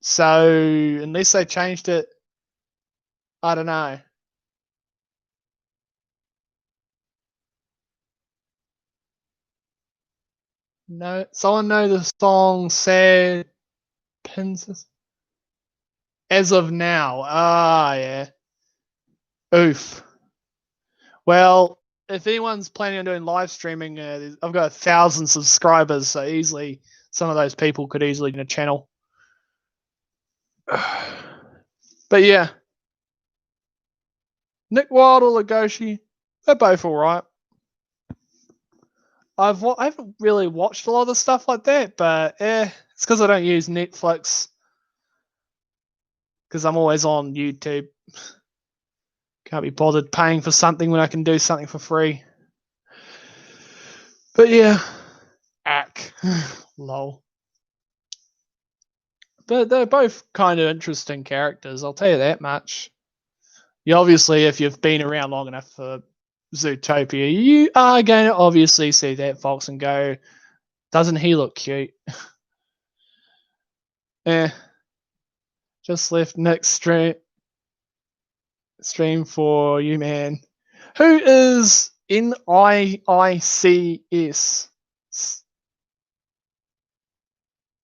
So, unless they changed it, I don't know. No, someone know the song "Sad Pins" as of now. Ah, yeah. Oof. Well, if anyone's planning on doing live streaming, I've got 1,000 subscribers, so easily some of those people could easily get a channel. But yeah, Nick Wilde or Legoshi, they're both all right. I haven't really watched a lot of stuff like that, but it's because I don't use Netflix, because I'm always on YouTube. Can't be bothered paying for something when I can do something for free. But yeah, ack, lol. But they're both kind of interesting characters, I'll tell you that much. You obviously, if you've been around long enough for Zootopia, you are going to obviously see that fox and go, doesn't he look cute? Eh, just left Nick's stream for you, man. Who is NIICS?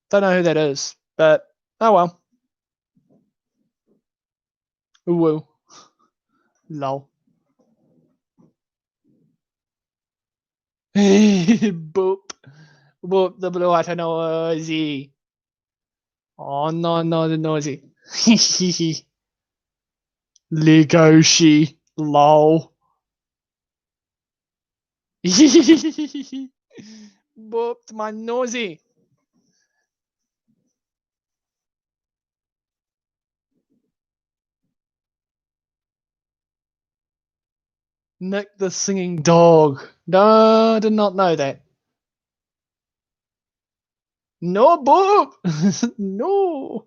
Don't know who that is, but oh well. Ooh, lol. Boop. Boop the blue white noisy. Oh no, no, the noisy. Legoshi. Lol. Booped my nosy. Nick the singing dog. No, I did not know that. No, Bob. No.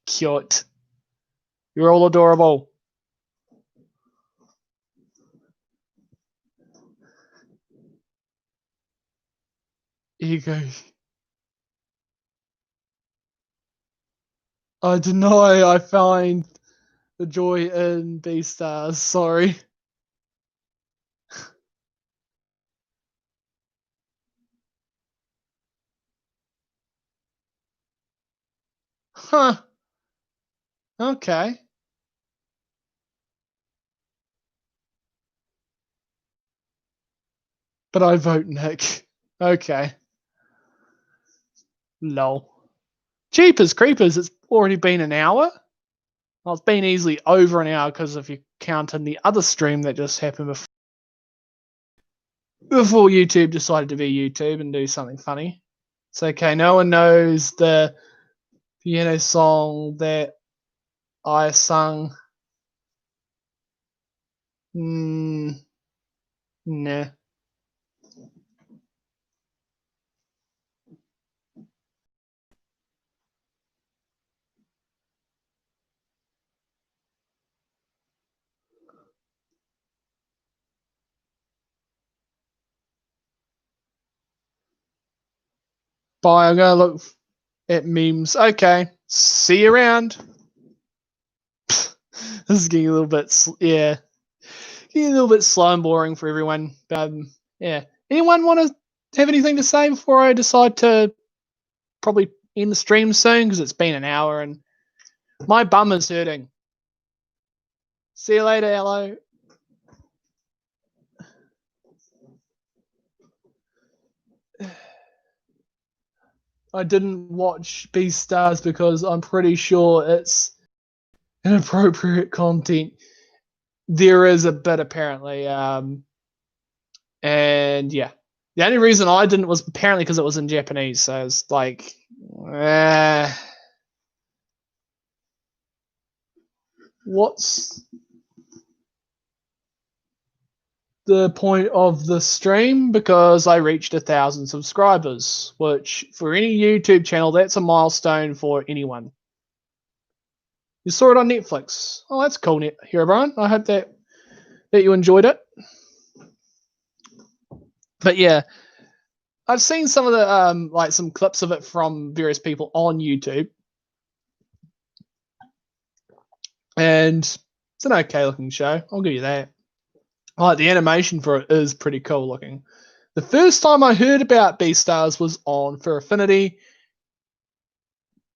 Cute. You're all adorable. Here you go. I deny I find the joy in Beastars. Sorry. Huh. Okay. But I vote Nick. Okay. Lol. Jeepers creepers, it's already been an hour? Well, it's been easily over an hour because if you count in the other stream that just happened before YouTube decided to be YouTube and do something funny. It's okay. No one knows the piano song that I sung. Nah. Bye. I'm gonna look at memes. Okay. See you around. This is getting a little bit, getting a little bit slow and boring for everyone. Yeah. Anyone want to have anything to say before I decide to probably end the stream soon? Because it's been an hour and my bum is hurting. See you later. Hello. I didn't watch Beastars because I'm pretty sure it's inappropriate content. There is a bit apparently, and yeah, the only reason I didn't was apparently because it was in Japanese. So it's like, what's the point of the stream? Because I reached 1,000 subscribers, which for any YouTube channel, that's a milestone for anyone. You saw it on Netflix. Oh, that's cool, Herobrine. I hope that you enjoyed it. But yeah, I've seen some of the like some clips of it from various people on YouTube, and it's an okay looking show. I'll give you that. Like the animation for it is pretty cool looking. The first time I heard about Beastars was on For Affinity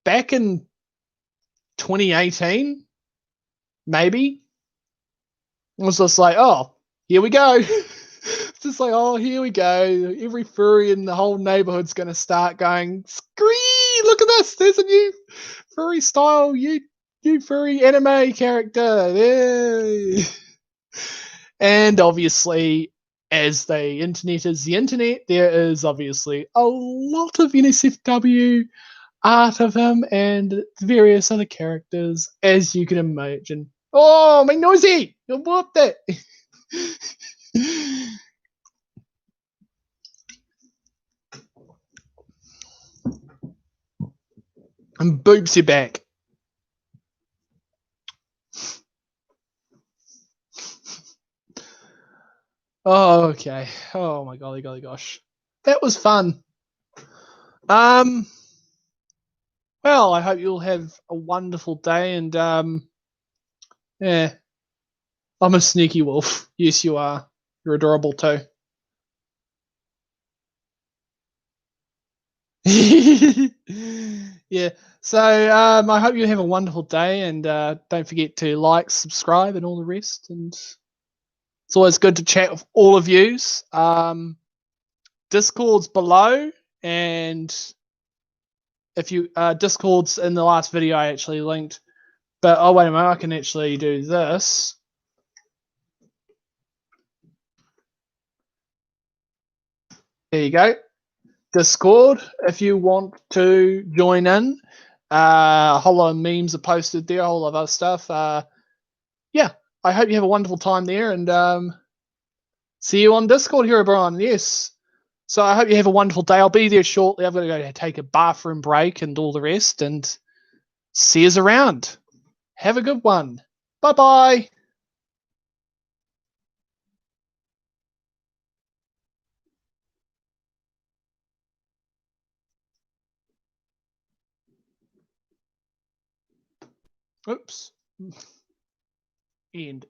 back in 2018, maybe. It was just like, oh, here we go. It's just like, oh, here we go. Every furry in the whole neighborhood's going to start going, scree, look at this. There's a new furry style, new furry anime character. Yay. And obviously, as the internet is the internet, there is obviously a lot of NSFW art of him and various other characters, as you can imagine. Oh, my nosy! What the? And boops you back. Oh, okay. Oh my golly gosh. That was fun. Well, I hope you'll have a wonderful day and yeah. I'm a sneaky wolf. Yes, you are. You're adorable too. Yeah. So I hope you have a wonderful day and don't forget to like, subscribe, and all the rest. And it's always good to chat with all of yous. Discord's below, and if you Discord's in the last video I actually linked. But oh wait a minute, I can actually do this. There you go. Discord, if you want to join in. A whole lot of memes are posted there, a whole lot of other stuff. Yeah, I hope you have a wonderful time there, and see you on Discord, Herobrine. Yes. So I hope you have a wonderful day. I'll be there shortly. I've got to go take a bathroom break and all the rest, and see us around. Have a good one. Bye bye. Oops. End.